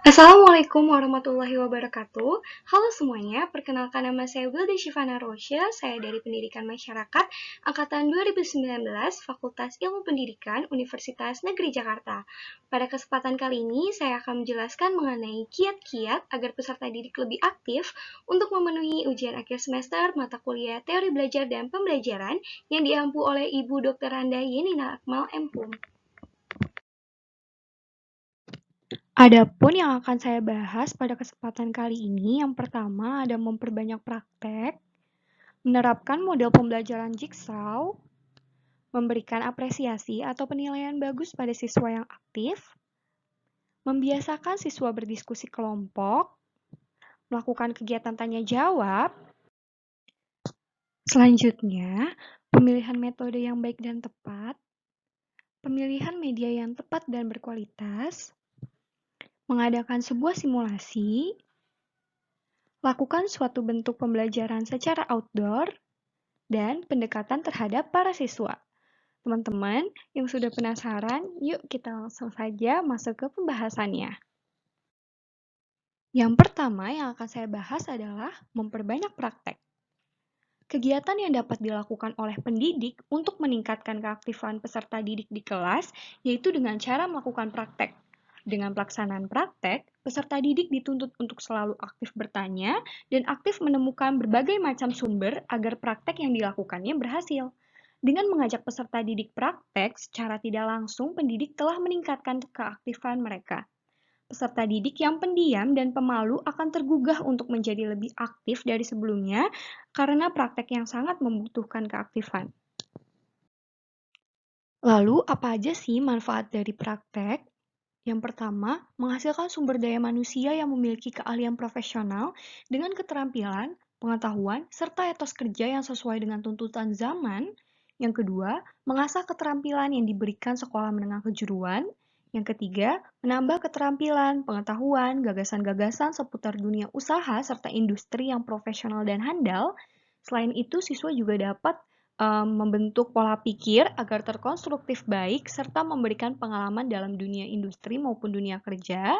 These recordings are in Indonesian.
Assalamualaikum warahmatullahi wabarakatuh. Halo semuanya, perkenalkan nama saya Wilda Shivana Rosya, saya dari Pendidikan Masyarakat, Angkatan 2019, Fakultas Ilmu Pendidikan, Universitas Negeri Jakarta. Pada kesempatan kali ini, saya akan menjelaskan mengenai kiat-kiat agar peserta didik lebih aktif untuk memenuhi ujian akhir semester mata kuliah Teori Belajar dan Pembelajaran yang diampu oleh Ibu Dr. Randa Yenina Akmal MPUM. Adapun yang akan saya bahas pada kesempatan kali ini, yang pertama ada memperbanyak praktek, menerapkan model pembelajaran Jigsaw, memberikan apresiasi atau penilaian bagus pada siswa yang aktif, membiasakan siswa berdiskusi kelompok, melakukan kegiatan tanya jawab. Selanjutnya, pemilihan metode yang baik dan tepat, pemilihan media yang tepat dan berkualitas, mengadakan sebuah simulasi, lakukan suatu bentuk pembelajaran secara outdoor, dan pendekatan terhadap para siswa. Teman-teman yang sudah penasaran, yuk kita langsung saja masuk ke pembahasannya. Yang pertama yang akan saya bahas adalah memperbanyak praktek. Kegiatan yang dapat dilakukan oleh pendidik untuk meningkatkan keaktifan peserta didik di kelas, yaitu dengan cara melakukan praktek. Dengan pelaksanaan praktek, peserta didik dituntut untuk selalu aktif bertanya dan aktif menemukan berbagai macam sumber agar praktek yang dilakukannya berhasil. Dengan mengajak peserta didik praktek, secara tidak langsung pendidik telah meningkatkan keaktifan mereka. Peserta didik yang pendiam dan pemalu akan tergugah untuk menjadi lebih aktif dari sebelumnya karena praktek yang sangat membutuhkan keaktifan. Lalu, apa aja sih manfaat dari praktek? Yang pertama, menghasilkan sumber daya manusia yang memiliki keahlian profesional dengan keterampilan, pengetahuan, serta etos kerja yang sesuai dengan tuntutan zaman. Yang kedua, mengasah keterampilan yang diberikan sekolah menengah kejuruan. Yang ketiga, menambah keterampilan, pengetahuan, gagasan-gagasan seputar dunia usaha serta industri yang profesional dan handal. Selain itu, siswa juga dapat membentuk pola pikir agar terkonstruktif baik, serta memberikan pengalaman dalam dunia industri maupun dunia kerja,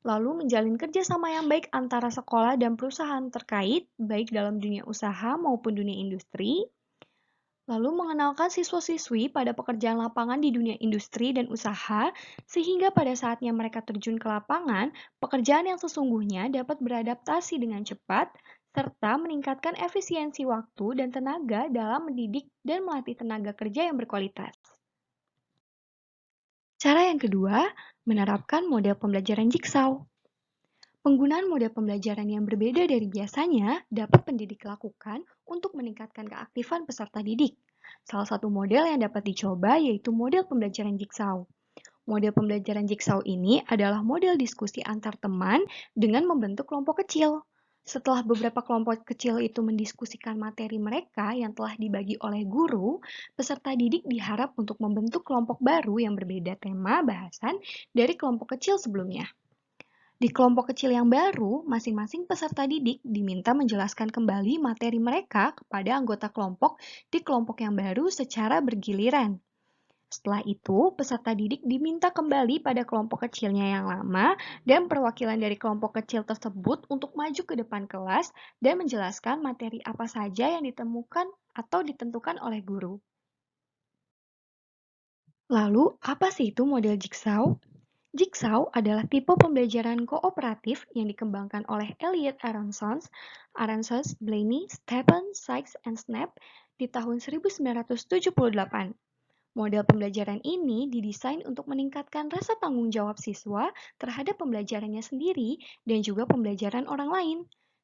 lalu menjalin kerjasama yang baik antara sekolah dan perusahaan terkait, baik dalam dunia usaha maupun dunia industri, lalu mengenalkan siswa-siswi pada pekerjaan lapangan di dunia industri dan usaha, sehingga pada saatnya mereka terjun ke lapangan, pekerjaan yang sesungguhnya dapat beradaptasi dengan cepat, serta meningkatkan efisiensi waktu dan tenaga dalam mendidik dan melatih tenaga kerja yang berkualitas. Cara yang kedua, menerapkan model pembelajaran Jigsaw. Penggunaan model pembelajaran yang berbeda dari biasanya dapat pendidik lakukan untuk meningkatkan keaktifan peserta didik. Salah satu model yang dapat dicoba yaitu model pembelajaran Jigsaw. Model pembelajaran Jigsaw ini adalah model diskusi antar teman dengan membentuk kelompok kecil. Setelah beberapa kelompok kecil itu mendiskusikan materi mereka yang telah dibagi oleh guru, peserta didik diharap untuk membentuk kelompok baru yang berbeda tema bahasan dari kelompok kecil sebelumnya. Di kelompok kecil yang baru, masing-masing peserta didik diminta menjelaskan kembali materi mereka kepada anggota kelompok di kelompok yang baru secara bergiliran. Setelah itu, peserta didik diminta kembali pada kelompok kecilnya yang lama dan perwakilan dari kelompok kecil tersebut untuk maju ke depan kelas dan menjelaskan materi apa saja yang ditemukan atau ditentukan oleh guru. Lalu, apa sih itu model Jigsaw? Jigsaw adalah tipe pembelajaran kooperatif yang dikembangkan oleh Elliott Aronson, Blaney, Stephen, Sykes, and Snap di tahun 1978. Model pembelajaran ini didesain untuk meningkatkan rasa tanggung jawab siswa terhadap pembelajarannya sendiri dan juga pembelajaran orang lain.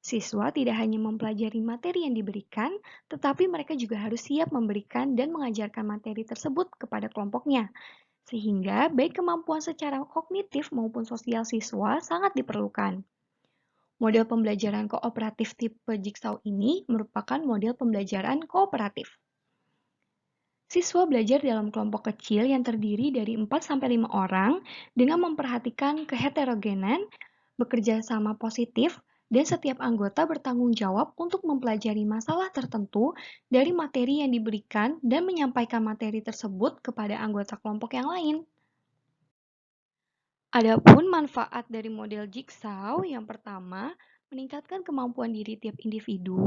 Siswa tidak hanya mempelajari materi yang diberikan, tetapi mereka juga harus siap memberikan dan mengajarkan materi tersebut kepada kelompoknya. Sehingga baik kemampuan secara kognitif maupun sosial siswa sangat diperlukan. Model pembelajaran kooperatif tipe Jigsaw ini merupakan model pembelajaran kooperatif. Siswa belajar dalam kelompok kecil yang terdiri dari 4-5 orang dengan memperhatikan keheterogenan, bekerja sama positif, dan setiap anggota bertanggung jawab untuk mempelajari masalah tertentu dari materi yang diberikan dan menyampaikan materi tersebut kepada anggota kelompok yang lain. Adapun manfaat dari model jigsaw, yang pertama, meningkatkan kemampuan diri tiap individu,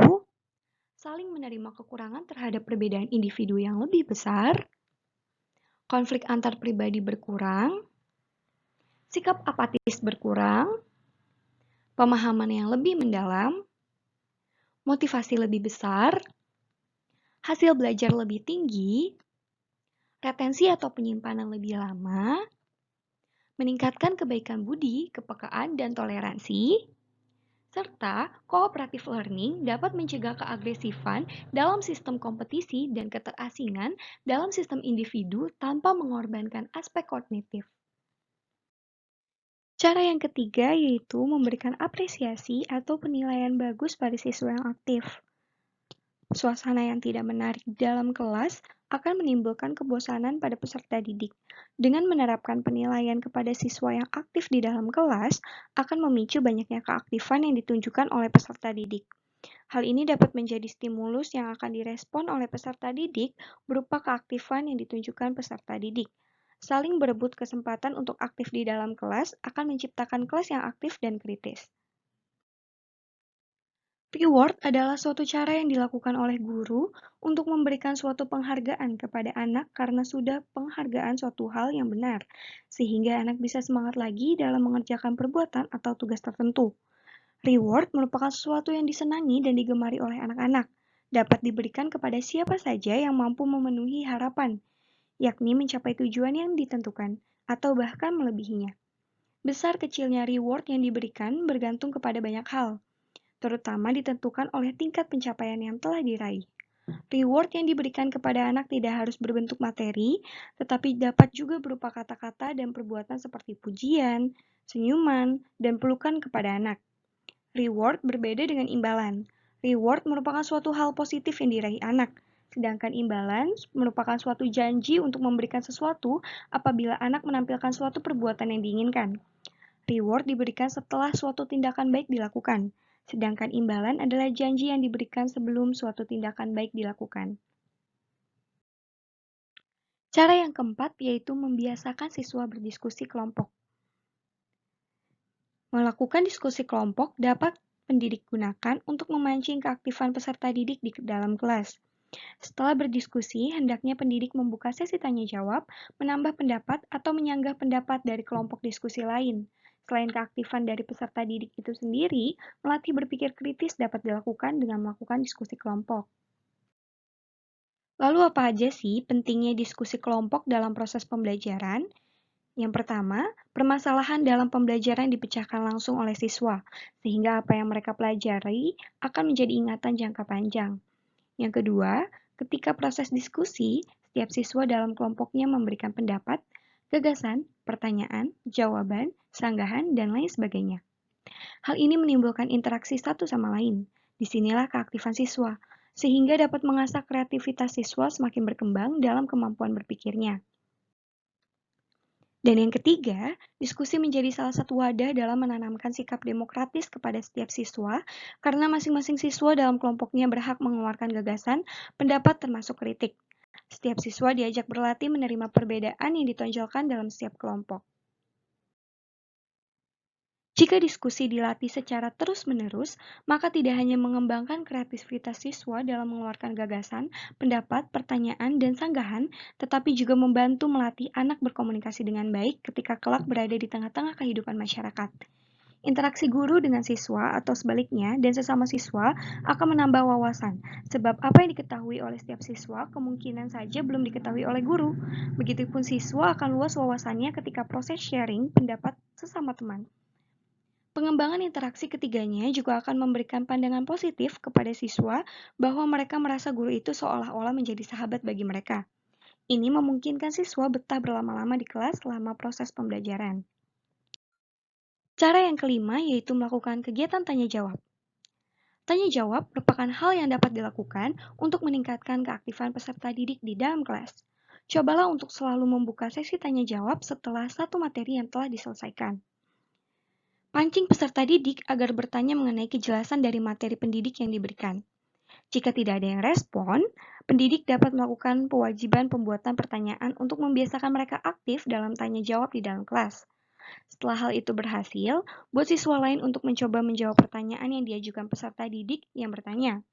saling menerima kekurangan terhadap perbedaan individu yang lebih besar, konflik antar pribadi berkurang, sikap apatis berkurang, pemahaman yang lebih mendalam, motivasi lebih besar, hasil belajar lebih tinggi, retensi atau penyimpanan lebih lama, meningkatkan kebaikan budi, kepekaan, dan toleransi, serta cooperative learning dapat mencegah keagresifan dalam sistem kompetisi dan keterasingan dalam sistem individu tanpa mengorbankan aspek kognitif. Cara yang ketiga yaitu memberikan apresiasi atau penilaian bagus pada siswa yang aktif. Suasana yang tidak menarik dalam kelas akan menimbulkan kebosanan pada peserta didik. Dengan menerapkan penilaian kepada siswa yang aktif di dalam kelas, akan memicu banyaknya keaktifan yang ditunjukkan oleh peserta didik. Hal ini dapat menjadi stimulus yang akan direspon oleh peserta didik berupa keaktifan yang ditunjukkan peserta didik. Saling berebut kesempatan untuk aktif di dalam kelas akan menciptakan kelas yang aktif dan kritis. Reward adalah suatu cara yang dilakukan oleh guru untuk memberikan suatu penghargaan kepada anak karena sudah penghargaan suatu hal yang benar, sehingga anak bisa semangat lagi dalam mengerjakan perbuatan atau tugas tertentu. Reward merupakan sesuatu yang disenangi dan digemari oleh anak-anak, dapat diberikan kepada siapa saja yang mampu memenuhi harapan, yakni mencapai tujuan yang ditentukan, atau bahkan melebihinya. Besar kecilnya reward yang diberikan bergantung kepada banyak hal, terutama ditentukan oleh tingkat pencapaian yang telah diraih. Reward yang diberikan kepada anak tidak harus berbentuk materi, tetapi dapat juga berupa kata-kata dan perbuatan seperti pujian, senyuman, dan pelukan kepada anak. Reward berbeda dengan imbalan. Reward merupakan suatu hal positif yang diraih anak, sedangkan imbalan merupakan suatu janji untuk memberikan sesuatu apabila anak menampilkan suatu perbuatan yang diinginkan. Reward diberikan setelah suatu tindakan baik dilakukan, sedangkan imbalan adalah janji yang diberikan sebelum suatu tindakan baik dilakukan. Cara yang keempat yaitu membiasakan siswa berdiskusi kelompok. Melakukan diskusi kelompok dapat pendidik gunakan untuk memancing keaktifan peserta didik di dalam kelas. Setelah berdiskusi, hendaknya pendidik membuka sesi tanya jawab, menambah pendapat, atau menyanggah pendapat dari kelompok diskusi lain. Selain keaktifan dari peserta didik itu sendiri, melatih berpikir kritis dapat dilakukan dengan melakukan diskusi kelompok. Lalu apa aja sih pentingnya diskusi kelompok dalam proses pembelajaran? Yang pertama, permasalahan dalam pembelajaran dipecahkan langsung oleh siswa, sehingga apa yang mereka pelajari akan menjadi ingatan jangka panjang. Yang kedua, ketika proses diskusi, setiap siswa dalam kelompoknya memberikan pendapat, gagasan, pertanyaan, jawaban, sanggahan, dan lain sebagainya. Hal ini menimbulkan interaksi satu sama lain. Disinilah keaktifan siswa, sehingga dapat mengasah kreativitas siswa semakin berkembang dalam kemampuan berpikirnya. Dan yang ketiga, diskusi menjadi salah satu wadah dalam menanamkan sikap demokratis kepada setiap siswa, karena masing-masing siswa dalam kelompoknya berhak mengeluarkan gagasan, pendapat termasuk kritik. Setiap siswa diajak berlatih menerima perbedaan yang ditonjolkan dalam setiap kelompok. Jika diskusi dilatih secara terus-menerus, maka tidak hanya mengembangkan kreativitas siswa dalam mengeluarkan gagasan, pendapat, pertanyaan, dan sanggahan, tetapi juga membantu melatih anak berkomunikasi dengan baik ketika kelak berada di tengah-tengah kehidupan masyarakat. Interaksi guru dengan siswa atau sebaliknya dan sesama siswa akan menambah wawasan, sebab apa yang diketahui oleh setiap siswa kemungkinan saja belum diketahui oleh guru. Begitupun siswa akan luas wawasannya ketika proses sharing pendapat sesama teman. Pengembangan interaksi ketiganya juga akan memberikan pandangan positif kepada siswa bahwa mereka merasa guru itu seolah-olah menjadi sahabat bagi mereka. Ini memungkinkan siswa betah berlama-lama di kelas selama proses pembelajaran. Cara yang kelima yaitu melakukan kegiatan tanya jawab. Tanya jawab merupakan hal yang dapat dilakukan untuk meningkatkan keaktifan peserta didik di dalam kelas. Cobalah untuk selalu membuka sesi tanya jawab setelah satu materi yang telah diselesaikan. Pancing peserta didik agar bertanya mengenai kejelasan dari materi pendidik yang diberikan. Jika tidak ada yang respon, pendidik dapat melakukan kewajiban pembuatan pertanyaan untuk membiasakan mereka aktif dalam tanya jawab di dalam kelas. Setelah hal itu berhasil, buat siswa lain untuk mencoba menjawab pertanyaan yang diajukan peserta didik yang bertanya.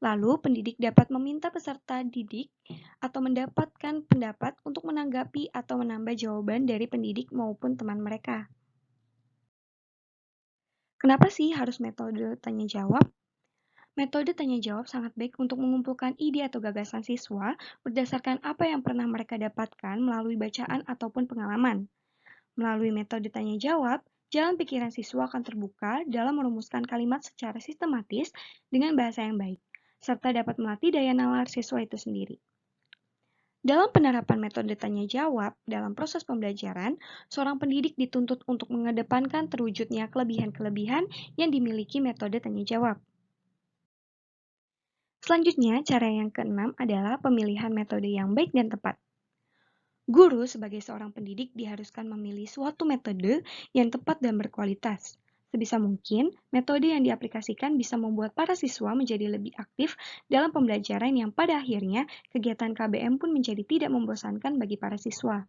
Lalu, pendidik dapat meminta peserta didik atau mendapatkan pendapat untuk menanggapi atau menambah jawaban dari pendidik maupun teman mereka. Kenapa sih harus metode tanya jawab? Metode tanya jawab sangat baik untuk mengumpulkan ide atau gagasan siswa berdasarkan apa yang pernah mereka dapatkan melalui bacaan ataupun pengalaman. Melalui metode tanya jawab, jalan pikiran siswa akan terbuka dalam merumuskan kalimat secara sistematis dengan bahasa yang baik, serta dapat melatih daya nalar siswa itu sendiri. Dalam penerapan metode tanya jawab dalam proses pembelajaran, seorang pendidik dituntut untuk mengedepankan terwujudnya kelebihan-kelebihan yang dimiliki metode tanya jawab. Selanjutnya, cara yang keenam adalah pemilihan metode yang baik dan tepat. Guru sebagai seorang pendidik diharuskan memilih suatu metode yang tepat dan berkualitas. Sebisa mungkin, metode yang diaplikasikan bisa membuat para siswa menjadi lebih aktif dalam pembelajaran yang pada akhirnya kegiatan KBM pun menjadi tidak membosankan bagi para siswa.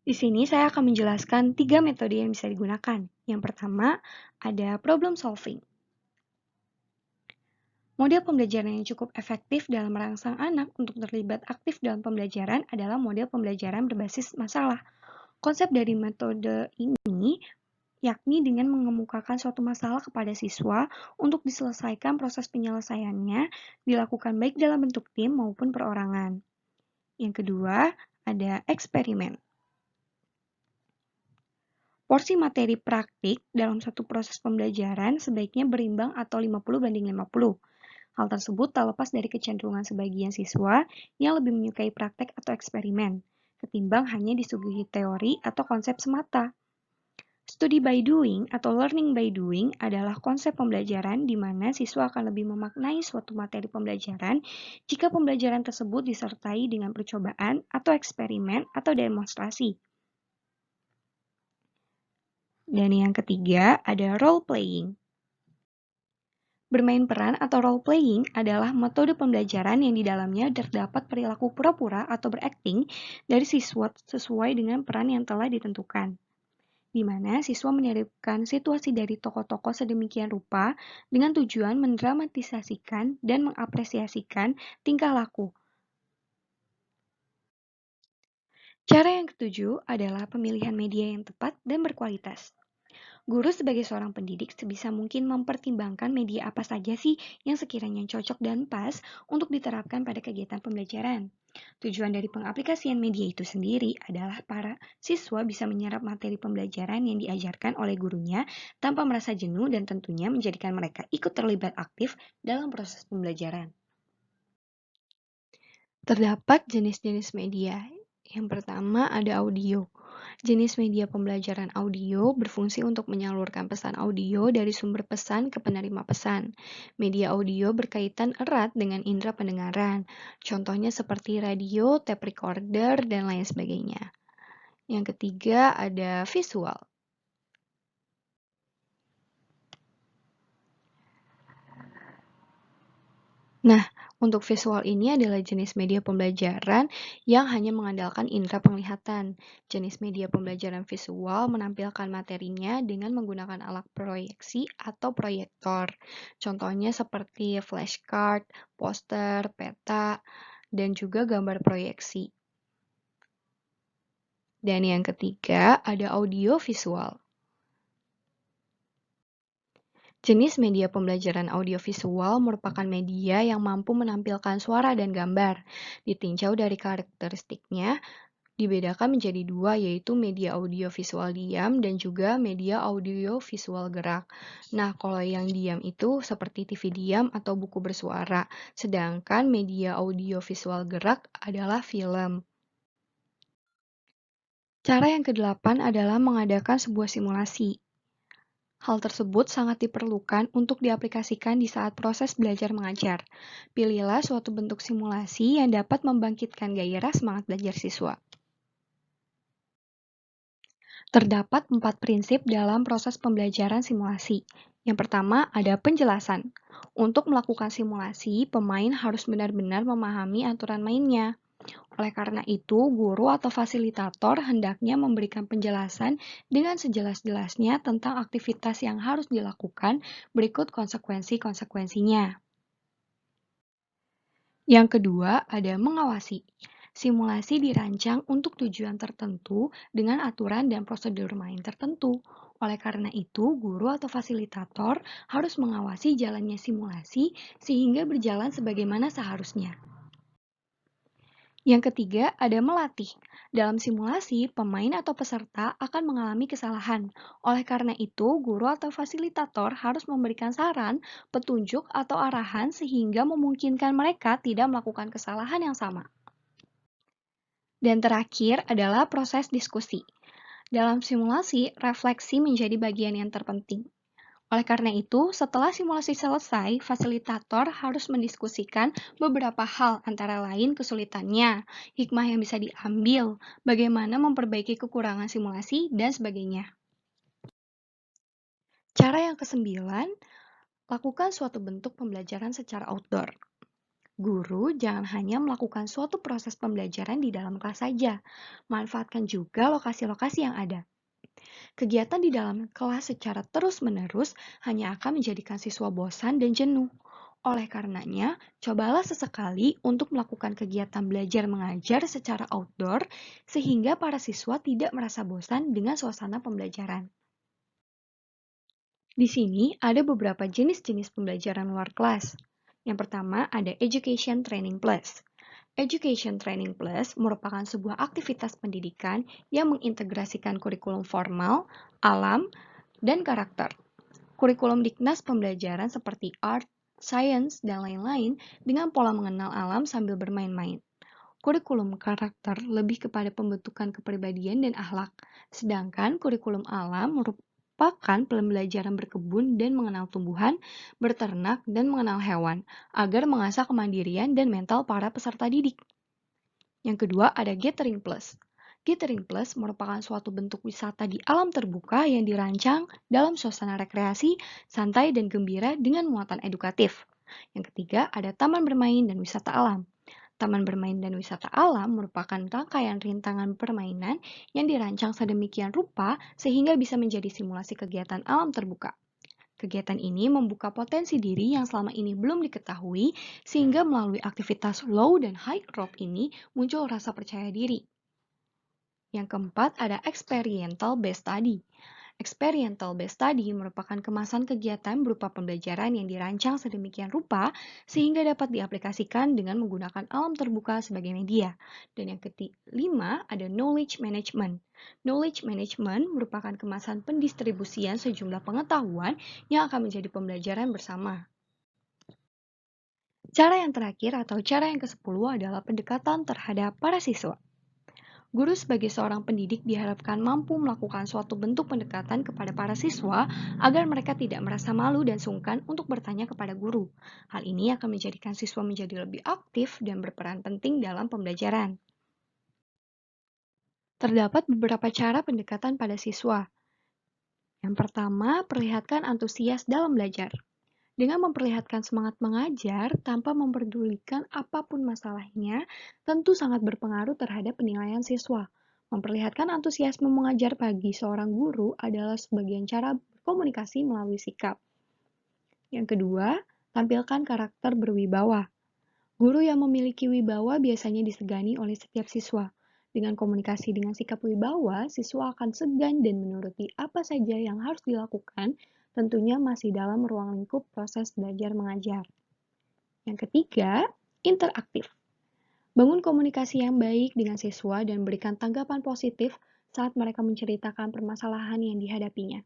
Di sini saya akan menjelaskan 3 metode yang bisa digunakan. Yang pertama, ada problem solving. Model pembelajaran yang cukup efektif dalam merangsang anak untuk terlibat aktif dalam pembelajaran adalah model pembelajaran berbasis masalah. Konsep dari metode ini yakni dengan mengemukakan suatu masalah kepada siswa untuk diselesaikan proses penyelesaiannya dilakukan baik dalam bentuk tim maupun perorangan. Yang kedua, ada eksperimen. Porsi materi praktik dalam satu proses pembelajaran sebaiknya berimbang atau 50/50. Hal tersebut tak lepas dari kecenderungan sebagian siswa yang lebih menyukai praktek atau eksperimen, ketimbang hanya disuguhi teori atau konsep semata. Study by doing atau learning by doing adalah konsep pembelajaran di mana siswa akan lebih memaknai suatu materi pembelajaran jika pembelajaran tersebut disertai dengan percobaan atau eksperimen atau demonstrasi. Dan yang ketiga ada role playing. Bermain peran atau role-playing adalah metode pembelajaran yang di dalamnya terdapat perilaku pura-pura atau berakting dari siswa sesuai dengan peran yang telah ditentukan, di mana siswa menyelipkan situasi dari tokoh-tokoh sedemikian rupa dengan tujuan mendramatisasikan dan mengapresiasikan tingkah laku. Cara yang ketujuh adalah pemilihan media yang tepat dan berkualitas. Guru sebagai seorang pendidik sebisa mungkin mempertimbangkan media apa saja sih yang sekiranya cocok dan pas untuk diterapkan pada kegiatan pembelajaran. Tujuan dari pengaplikasian media itu sendiri adalah para siswa bisa menyerap materi pembelajaran yang diajarkan oleh gurunya tanpa merasa jenuh dan tentunya menjadikan mereka ikut terlibat aktif dalam proses pembelajaran. Terdapat jenis-jenis media. Yang pertama ada audio. Jenis media pembelajaran audio berfungsi untuk menyalurkan pesan audio dari sumber pesan ke penerima pesan. Media audio berkaitan erat dengan indera pendengaran, contohnya seperti radio, tape recorder, dan lain sebagainya. Yang ketiga ada visual. Nah, untuk visual ini adalah jenis media pembelajaran yang hanya mengandalkan indera penglihatan. Jenis media pembelajaran visual menampilkan materinya dengan menggunakan alat proyeksi atau proyektor. Contohnya seperti flashcard, poster, peta, dan juga gambar proyeksi. Dan yang ketiga ada audio visual. Jenis media pembelajaran audiovisual merupakan media yang mampu menampilkan suara dan gambar. Ditinjau dari karakteristiknya, dibedakan menjadi dua, yaitu media audiovisual diam dan juga media audiovisual gerak. Nah, kalau yang diam itu seperti TV diam atau buku bersuara, sedangkan media audiovisual gerak adalah film. Cara yang kedelapan adalah mengadakan sebuah simulasi. Hal tersebut sangat diperlukan untuk diaplikasikan di saat proses belajar mengajar. Pilihlah suatu bentuk simulasi yang dapat membangkitkan gairah semangat belajar siswa. Terdapat 4 prinsip dalam proses pembelajaran simulasi. Yang pertama ada penjelasan. Untuk melakukan simulasi, pemain harus benar-benar memahami aturan mainnya. Oleh karena itu, guru atau fasilitator hendaknya memberikan penjelasan dengan sejelas-jelasnya tentang aktivitas yang harus dilakukan berikut konsekuensi-konsekuensinya. Yang kedua, ada mengawasi. Simulasi dirancang untuk tujuan tertentu dengan aturan dan prosedur main tertentu. Oleh karena itu, guru atau fasilitator harus mengawasi jalannya simulasi sehingga berjalan sebagaimana seharusnya. Yang ketiga, ada melatih. Dalam simulasi, pemain atau peserta akan mengalami kesalahan. Oleh karena itu, guru atau fasilitator harus memberikan saran, petunjuk, atau arahan sehingga memungkinkan mereka tidak melakukan kesalahan yang sama. Dan terakhir adalah proses diskusi. Dalam simulasi, refleksi menjadi bagian yang terpenting. Oleh karena itu, setelah simulasi selesai, fasilitator harus mendiskusikan beberapa hal, antara lain kesulitannya, hikmah yang bisa diambil, bagaimana memperbaiki kekurangan simulasi, dan sebagainya. Cara yang kesembilan, lakukan suatu bentuk pembelajaran secara outdoor. Guru jangan hanya melakukan suatu proses pembelajaran di dalam kelas saja, manfaatkan juga lokasi-lokasi yang ada. Kegiatan di dalam kelas secara terus-menerus hanya akan menjadikan siswa bosan dan jenuh. Oleh karenanya, cobalah sesekali untuk melakukan kegiatan belajar mengajar secara outdoor sehingga para siswa tidak merasa bosan dengan suasana pembelajaran. Di sini ada beberapa jenis-jenis pembelajaran luar kelas. Yang pertama ada Education Training Plus. Education Training Plus merupakan sebuah aktivitas pendidikan yang mengintegrasikan kurikulum formal, alam, dan karakter. Kurikulum Diknas pembelajaran seperti art, science, dan lain-lain dengan pola mengenal alam sambil bermain-main. Kurikulum karakter lebih kepada pembentukan kepribadian dan akhlak, sedangkan kurikulum alam merupakan pembelajaran berkebun dan mengenal tumbuhan, berternak, dan mengenal hewan, agar mengasah kemandirian dan mental para peserta didik. Yang kedua ada Gathering Plus. Gathering Plus merupakan suatu bentuk wisata di alam terbuka yang dirancang dalam suasana rekreasi, santai, dan gembira dengan muatan edukatif. Yang ketiga ada Taman Bermain dan Wisata Alam. Taman bermain dan wisata alam merupakan rangkaian rintangan permainan yang dirancang sedemikian rupa sehingga bisa menjadi simulasi kegiatan alam terbuka. Kegiatan ini membuka potensi diri yang selama ini belum diketahui, sehingga melalui aktivitas low dan high rope ini muncul rasa percaya diri. Yang keempat ada experiential based study. Experiential based study merupakan kemasan kegiatan berupa pembelajaran yang dirancang sedemikian rupa sehingga dapat diaplikasikan dengan menggunakan alam terbuka sebagai media. Dan yang kelima ada knowledge management. Knowledge management merupakan kemasan pendistribusian sejumlah pengetahuan yang akan menjadi pembelajaran bersama. Cara yang terakhir atau cara yang ke-10 adalah pendekatan terhadap para siswa. Guru sebagai seorang pendidik diharapkan mampu melakukan suatu bentuk pendekatan kepada para siswa agar mereka tidak merasa malu dan sungkan untuk bertanya kepada guru. Hal ini akan menjadikan siswa menjadi lebih aktif dan berperan penting dalam pembelajaran. Terdapat beberapa cara pendekatan pada siswa. Yang pertama, perlihatkan antusias dalam belajar. Dengan memperlihatkan semangat mengajar tanpa memperdulikan apapun masalahnya, tentu sangat berpengaruh terhadap penilaian siswa. Memperlihatkan antusiasme mengajar bagi seorang guru adalah sebagian cara berkomunikasi melalui sikap. Yang kedua, tampilkan karakter berwibawa. Guru yang memiliki wibawa biasanya disegani oleh setiap siswa. Dengan komunikasi dengan sikap wibawa, siswa akan segan dan menuruti apa saja yang harus dilakukan, tentunya masih dalam ruang lingkup proses belajar mengajar. Yang ketiga, interaktif. Bangun komunikasi yang baik dengan siswa dan berikan tanggapan positif saat mereka menceritakan permasalahan yang dihadapinya.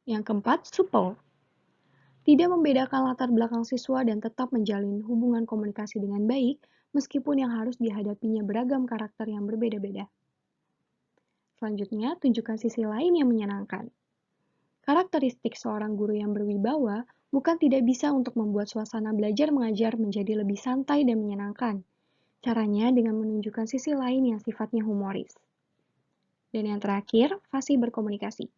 Yang keempat, supel. Tidak membedakan latar belakang siswa dan tetap menjalin hubungan komunikasi dengan baik, meskipun yang harus dihadapinya beragam karakter yang berbeda-beda. Selanjutnya, tunjukkan sisi lain yang menyenangkan. Karakteristik seorang guru yang berwibawa bukan tidak bisa untuk membuat suasana belajar mengajar menjadi lebih santai dan menyenangkan. Caranya dengan menunjukkan sisi lain yang sifatnya humoris. Dan yang terakhir, fasih berkomunikasi.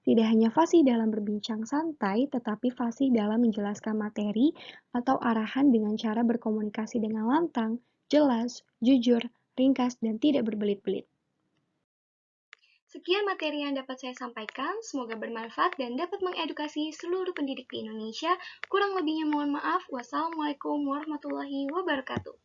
Tidak hanya fasih dalam berbincang santai, tetapi fasih dalam menjelaskan materi atau arahan dengan cara berkomunikasi dengan lantang, jelas, jujur, ringkas, dan tidak berbelit-belit. Sekian materi yang dapat saya sampaikan, semoga bermanfaat dan dapat mengedukasi seluruh pendidik di Indonesia. Kurang lebihnya mohon maaf. Wassalamualaikum warahmatullahi wabarakatuh.